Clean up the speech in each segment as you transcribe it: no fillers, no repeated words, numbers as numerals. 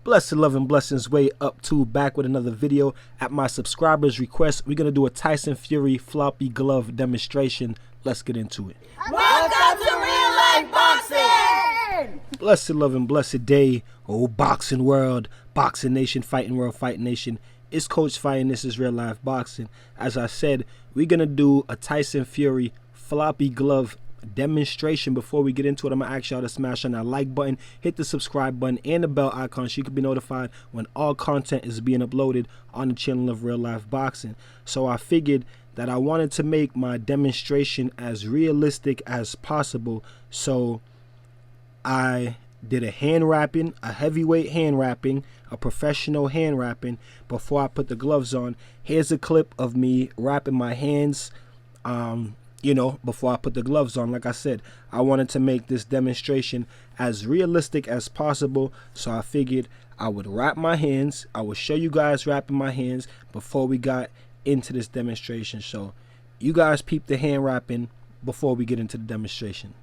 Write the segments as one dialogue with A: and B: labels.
A: Blessed love and blessings way up to back with another video. At my subscribers' request, we're going to do a Tyson Fury floppy glove demonstration. Let's get into it.
B: Welcome to Real Life Boxing!
A: Blessed love and blessed day, oh boxing world, boxing nation, fighting world, fighting nation. It's Coach Fighting, this is Real Life Boxing. As I said, we're going to do a Tyson Fury floppy glove demonstration. Before we get into it, I'm gonna ask y'all to smash on that like button, hit the subscribe button and the bell icon so you can be notified when all content is being uploaded on the channel of Real Life Boxing. So I figured that I wanted to make my demonstration as realistic as possible, so I did a hand wrapping, a heavyweight hand wrapping, a professional hand wrapping before I put the gloves on. Here's a clip of me wrapping my hands before I put the gloves on. Like I said, I wanted to make this demonstration as realistic as possible, so I figured I would wrap my hands. I would show you guys wrapping my hands before we got into this demonstration. So you guys peep the hand wrapping before we get into the demonstration.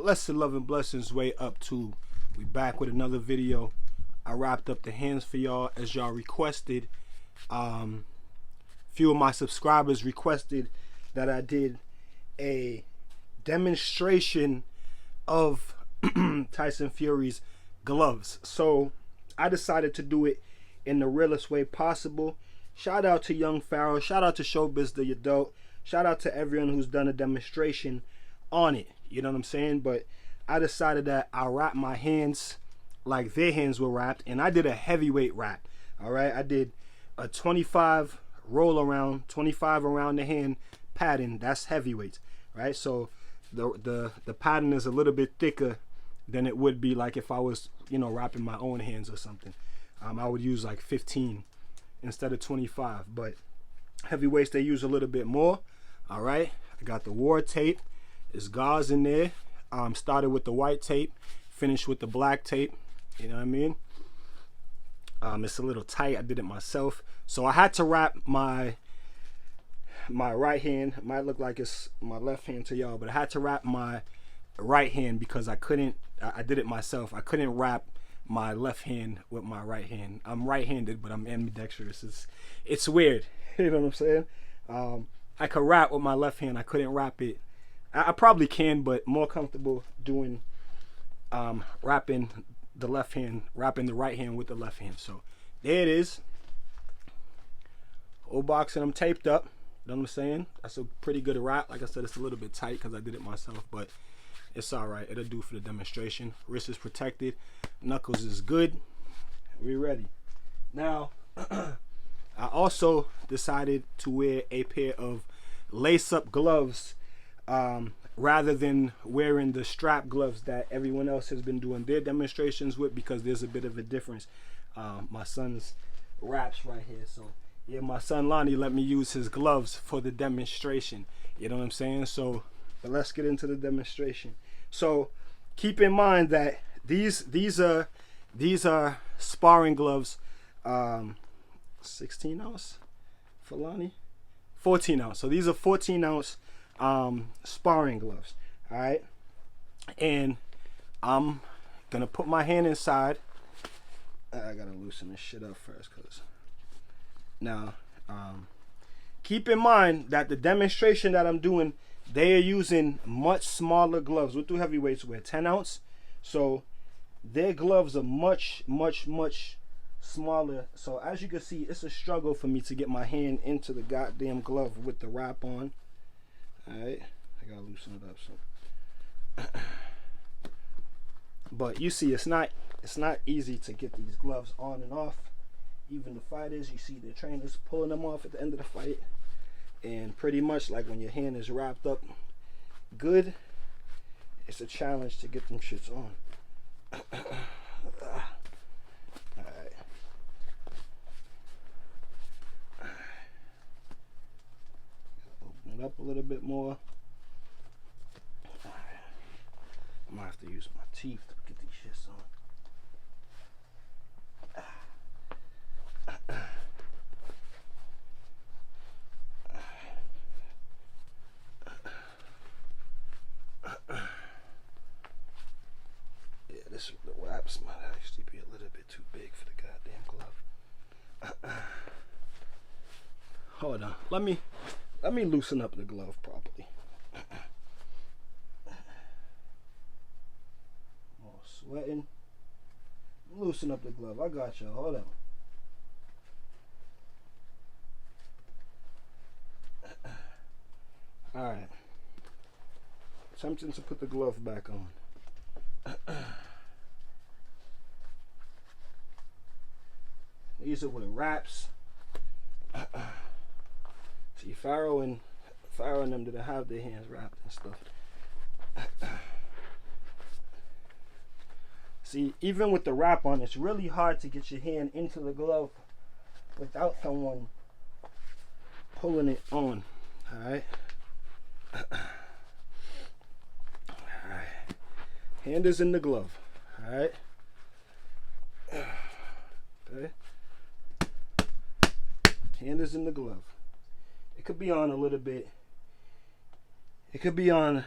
A: Blessed love and blessings way up to. We back with another video. I wrapped up the hands for y'all as y'all requested. Few of my subscribers requested that I did a demonstration of Tyson Fury's gloves. So I decided to do it in the realest way possible. Shout out to Young Pharaoh. Shout out to Showbiz the Adult. Shout out to everyone who's done a demonstration on it. You know what I'm saying? But I decided that I'll wrap my hands like their hands were wrapped. And I did a heavyweight wrap. Alright? I did a 25 roll around, 25 around the hand pattern. That's heavyweight. Right? So the pattern is a little bit thicker than it would be like if I was, you know, wrapping my own hands or something. I would use like 15 instead of 25. But heavyweights, they use a little bit more. Alright? I got the war tape. There's gauze in there. Started with the white tape, finished with the black tape. You know what I mean? It's a little tight. I did it myself. So I had to wrap my right hand. It might look like it's my left hand to y'all, but I had to wrap my right hand because I couldn't. I did it myself. I couldn't wrap my left hand with my right hand. I'm right-handed, but I'm ambidextrous. It's weird. You know what I'm saying? I could wrap with my left hand. I couldn't wrap it. I probably can, but more comfortable doing wrapping the left hand, wrapping the right hand with the left hand. So there it is. Old boxing, I'm taped up. You know what I'm saying? That's a pretty good wrap. Like I said, it's a little bit tight because I did it myself, but it's all right. It'll do for the demonstration. Wrist is protected. Knuckles is good. We're ready. Now, I also decided to wear a pair of lace-up gloves rather than wearing the strap gloves that everyone else has been doing their demonstrations with, because there's a bit of a difference. My son's wraps right here. So, yeah, my son Lonnie let me use his gloves for the demonstration. You know what I'm saying? So, but let's get into the demonstration. So, keep in mind that these are sparring gloves. 16 ounce for Lonnie, 14 ounce. So these are 14 ounce sparring gloves. All right, and I'm gonna put my hand inside. I gotta loosen this shit up first, cause now keep in mind that the demonstration that I'm doing, they are using much smaller gloves. What do heavyweights wear? 10 ounce. So their gloves are much smaller. So as you can see, it's a struggle for me to get my hand into the goddamn glove with the wrap on. Alright, I gotta loosen it up. So but you see, it's not easy to get these gloves on and off. Even the fighters, you see the trainers pulling them off at the end of the fight. And pretty much like when your hand is wrapped up good, it's a challenge to get them shits on. Alright. Open it up a little bit more. Alright. I'm gonna have to use my teeth to get these shits on. The wraps might actually be a little bit too big for the goddamn glove. Hold on. Let me loosen up the glove properly. Oh, sweating. Loosen up the glove. I got y'all. Hold on. Alright. Attempting to put the glove back on. These are with wraps. See, Pharaoh and them didn't have their hands wrapped and stuff. See, even with the wrap on, it's really hard to get your hand into the glove without someone pulling it on. Alright. Alright. Hand is in the glove. Alright. Okay. Hand is in the glove. It could be on a little bit. It could be on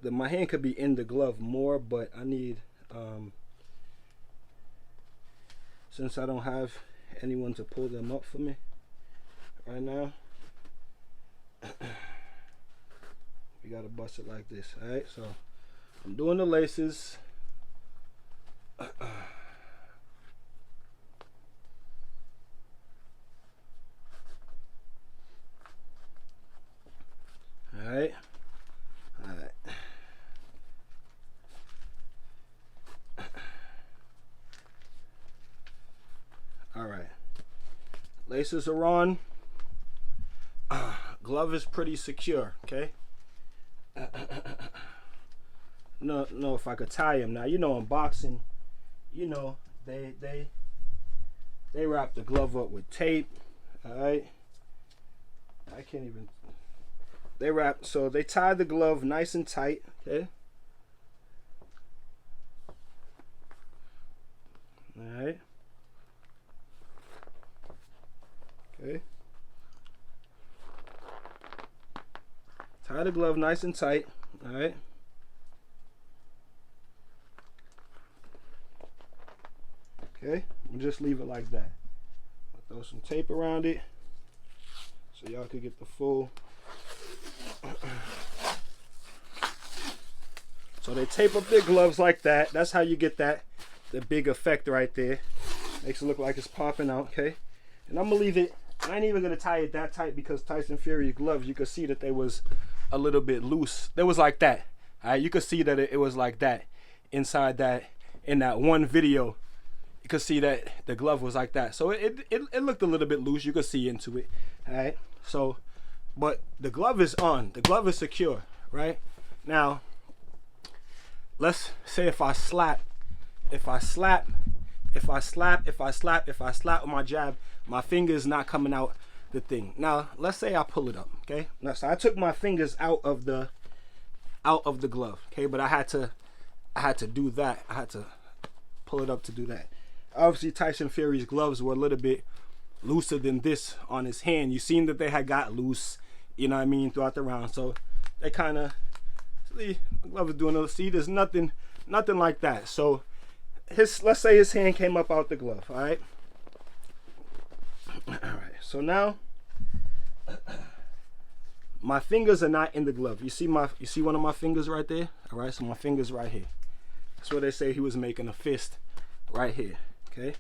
A: my hand could be in the glove more, but I need since I don't have anyone to pull them up for me right now, we gotta bust it like this. All right, so I'm doing the laces. All right. All right. All right. Laces are on. Glove is pretty secure, okay? No, if I could tie him. Now, you know, in boxing, you know, they wrap the glove up with tape. All right. I can't even. So they tie the glove nice and tight, okay? All right. Okay. Tie the glove nice and tight, all right? Okay, we'll just leave it like that. I'll throw some tape around it so y'all could get the full. So they tape up their gloves like that. That's how you get the big effect right there. Makes it look like it's popping out, okay? And I'm gonna leave it. I ain't even gonna tie it that tight because Tyson Fury's gloves, you could see that they was a little bit loose. They was like that. All right, you could see that it was like that inside that. In that one video, you could see that the glove was like that. So it looked a little bit loose. You could see into it. All right. So, but the glove is on. The glove is secure. Right now, let's say if I slap with my jab, my finger is not coming out the thing. Now, let's say I pull it up, okay? Now, so I took my fingers out of the glove, okay? But I had to do that. I had to pull it up to do that. Obviously, Tyson Fury's gloves were a little bit looser than this on his hand. You seen that they had got loose, you know what I mean, throughout the round. So they kind of, see, the glove is doing a, see, there's nothing like that. So let's say his hand came up out the glove, all right? All right, so now my fingers are not in the glove. You see one of my fingers right there? All right, so my finger's right here. That's what they say he was making a fist right here, okay?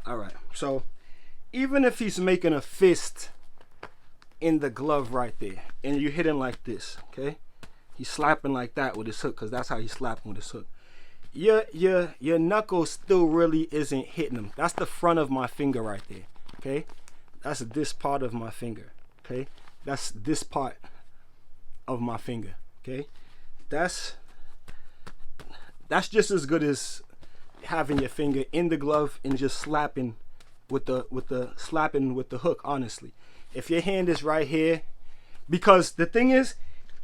A: All right, so even if he's making a fist in the glove right there and you hit him like this, okay? He's slapping like that with his hook because that's how he's slapping with his hook. Your knuckle still really isn't hitting him. That's the front of my finger right there, okay? That's this part of my finger, okay? That's this part of my finger, okay? That's just as good as having your finger in the glove and just slapping with the hook, honestly. If your hand is right here, because the thing is,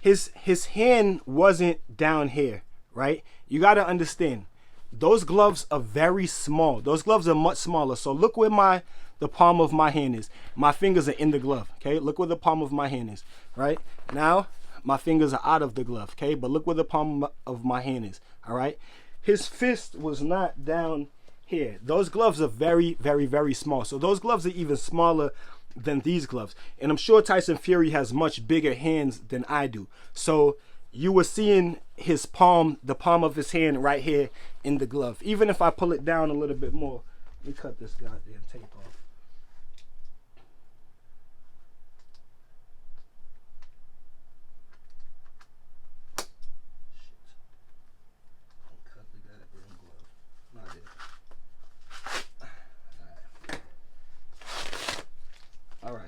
A: his hand wasn't down here, right? You got to understand, those gloves are very small. Those gloves are much smaller. So look where the palm of my hand is. My fingers are in the glove, okay? Look where the palm of my hand is, right? Now, my fingers are out of the glove, okay? But look where the palm of my hand is, all right? His fist was not down here. Those gloves are very, very, very small. So those gloves are even smaller than these gloves. And I'm sure Tyson Fury has much bigger hands than I do. So you were seeing his palm, the palm of his hand right here in the glove. Even if I pull it down a little bit more, let me cut this goddamn tape off.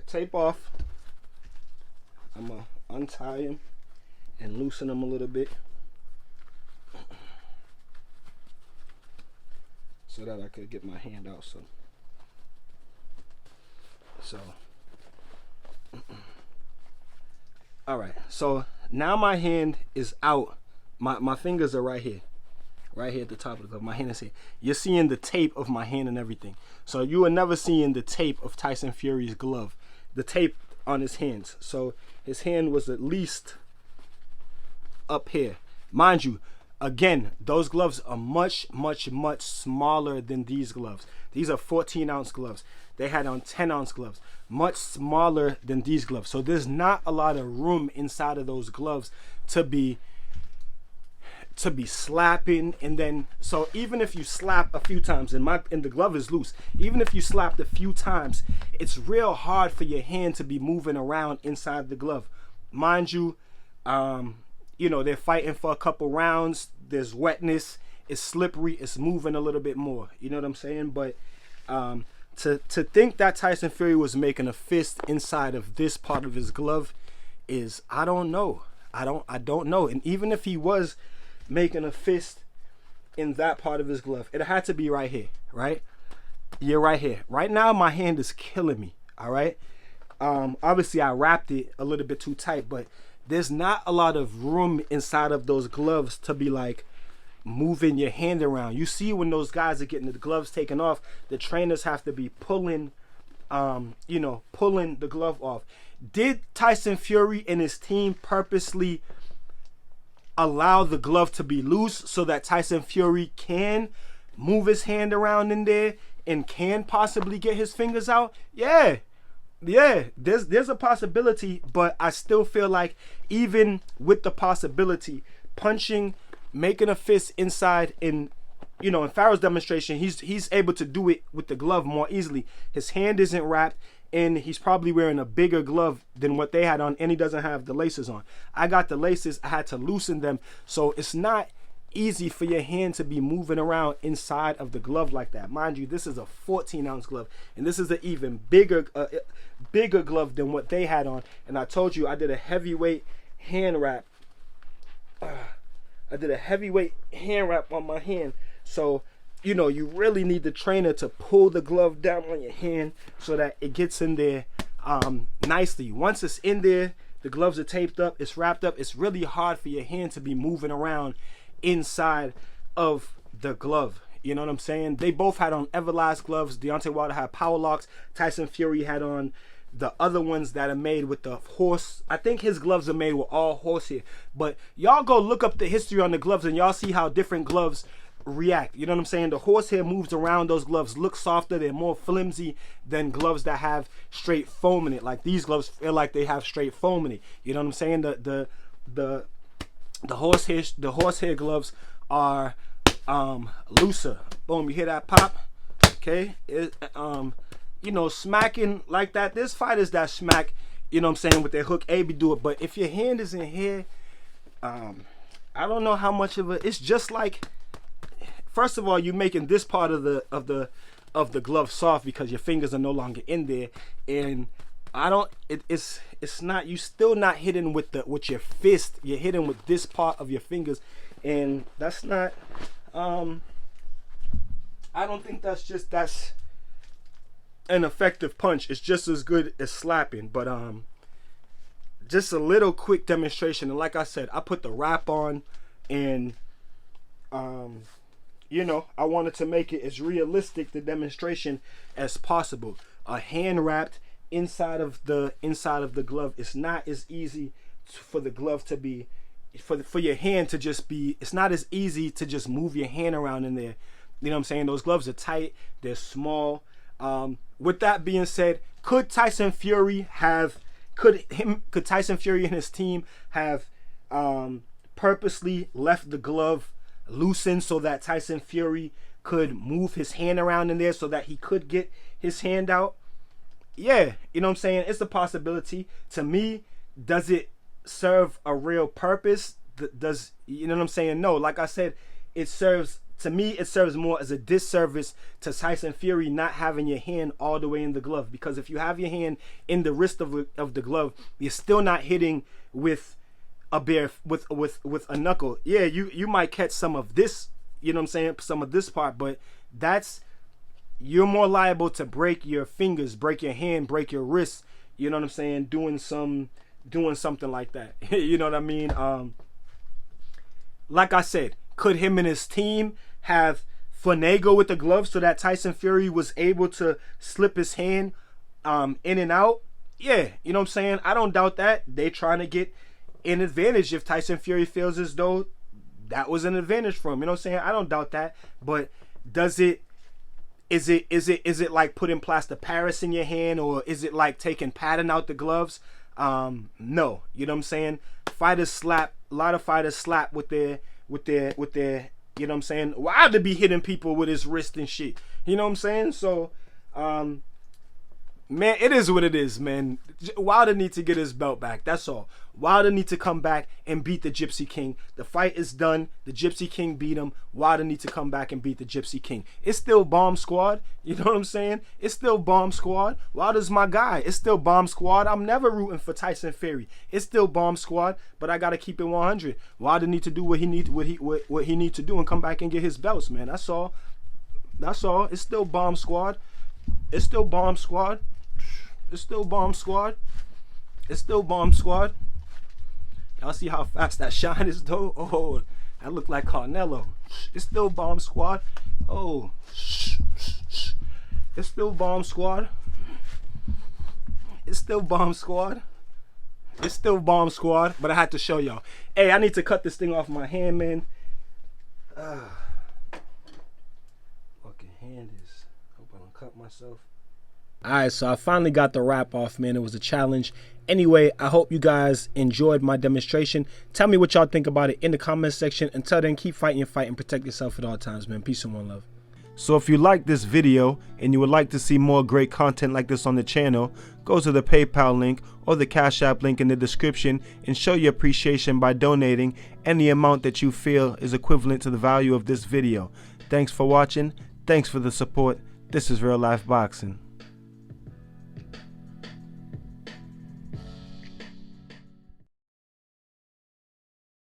A: Tape off. I'm gonna untie him and loosen him a little bit so that I could get my hand out. So all right, so now my hand is out. My fingers are right here at the top of the glove. My hand is here. You're seeing the tape of my hand and everything. So you are never seeing the tape of Tyson Fury's glove. The tape on his hands. So his hand was at least up here. Mind you, again, those gloves are much, much, much smaller than these gloves. These are 14-ounce gloves. They had on 10-ounce gloves, much smaller than these gloves. So there's not a lot of room inside of those gloves to be slapping. And then, so even if you slap a few times, and the glove is loose, even if you slapped a few times, it's real hard for your hand to be moving around inside the glove. Mind you, they're fighting for a couple rounds. There's wetness. It's slippery. It's moving a little bit more. You know what I'm saying? But to think that Tyson Fury was making a fist inside of this part of his glove is, I don't know. I don't know. And even if he was making a fist in that part of his glove, it had to be right here, right? You're right here. Right now, my hand is killing me. All right. Obviously, I wrapped it a little bit too tight, but there's not a lot of room inside of those gloves to be like moving your hand around. You see, when those guys are getting the gloves taken off, the trainers have to be pulling the glove off. Did Tyson Fury and his team purposely allow the glove to be loose so that Tyson Fury can move his hand around in there and can possibly get his fingers out? Yeah, there's a possibility, but I still feel like even with the possibility, punching, making a fist inside in Farrell's demonstration, he's able to do it with the glove more easily. His hand isn't wrapped, and he's probably wearing a bigger glove than what they had on, and he doesn't have the laces on. I got the laces. I had to loosen them, so it's not easy for your hand to be moving around inside of the glove like that. Mind you, this is a 14-ounce glove, and this is an even bigger glove than what they had on. And I told you I did a heavyweight hand wrap. I did a heavyweight hand wrap on my hand. So, you really need the trainer to pull the glove down on your hand so that it gets in there nicely. Once it's in there, the gloves are taped up, it's wrapped up. It's really hard for your hand to be moving around inside of the glove. You know what I'm saying? They both had on Everlast gloves. Deontay Wilder had Power Locks. Tyson Fury had on the other ones that are made with the horse. I think his gloves are made with all horsehair. But y'all go look up the history on the gloves and y'all see how different gloves react. You know what I'm saying? The horsehair moves around. Those gloves look softer. They're more flimsy than gloves that have straight foam in it. Like these gloves feel like they have straight foam in it. You know what I'm saying? The horsehair gloves are looser. Boom, you hear that pop? Okay. Smacking like that. There's fighters that smack, with their hook maybe do it. But if your hand is in here, I don't know how much of it's just like, first of all, you're making this part of the glove soft because your fingers are no longer in there, and it's not, you still not hitting with your fist. You're hitting with this part of your fingers, and that's not I don't think that's an effective punch. It's just as good as slapping. But just a little quick demonstration, and like I said, I put the wrap on, and I wanted to make it as realistic the demonstration as possible. A hand wrapped inside of the glove. It's not as easy for the glove to be, for your hand to just be, it's not as easy to just move your hand around in there. You know what I'm saying? Those gloves are tight, they're small. With that being said, could Tyson Fury and his team have purposely left the glove loosened so that Tyson Fury could move his hand around in there so that he could get his hand out? Yeah, you know what I'm saying? It's a possibility. To me, does it serve a real purpose? Does, you know what I'm saying? No, like I said, it serves more as a disservice to Tyson Fury not having your hand all the way in the glove. Because if you have your hand in the wrist of the glove, you're still not hitting with with a knuckle. Yeah, you might catch some of this, you know what I'm saying, some of this part, but you're more liable to break your fingers, break your hand, break your wrist, you know what I'm saying, doing something like that. You know what I mean? Like I said, could him and his team have finagled with the glove so that Tyson Fury was able to slip his hand in and out? yeah, you know what I'm saying? I don't doubt that. They trying to get an advantage if Tyson Fury feels as though that was an advantage for him. You know what I'm saying? I don't doubt that. But is it like putting plaster Paris in your hand, or is it like taking padding out the gloves? No. You know what I'm saying? Fighters slap, a lot of fighters slap with their you know what I'm saying? Wilder be hitting people with his wrist and shit. You know what I'm saying? So man, it is what it is, man. Wilder needs to get his belt back. That's all. Wilder needs to come back and beat the Gypsy King. The fight is done. The Gypsy King beat him. Wilder needs to come back and beat the Gypsy King. It's still Bomb Squad. You know what I'm saying? It's still Bomb Squad. Wilder's my guy. It's still Bomb Squad. I'm never rooting for Tyson Fury. It's still Bomb Squad, but I gotta keep it 100. Wilder need to do what he need to do and come back and get his belts, man. That's all. That's all. It's still Bomb Squad. It's still Bomb Squad. It's still Bomb Squad. It's still Bomb Squad. Y'all see how fast that shine is though? Oh, that look like Carnello. It's still Bomb Squad. Oh, it's still Bomb Squad. It's still Bomb Squad. It's still Bomb Squad. But I had to show y'all. Hey, I need to cut this thing off my hand, man. Fucking hand is. Hope I don't cut myself. Alright, so I finally got the wrap off, man. It was a challenge. Anyway, I hope you guys enjoyed my demonstration. Tell me what y'all think about it in the comments section. Until then, keep fighting your fight and protect yourself at all times, man. Peace and one love. So if you like this video and you would like to see more great content like this on the channel, go to the PayPal link or the Cash App link in the description and show your appreciation by donating any amount that you feel is equivalent to the value of this video. Thanks for watching. Thanks for the support. This is Real Life Boxing.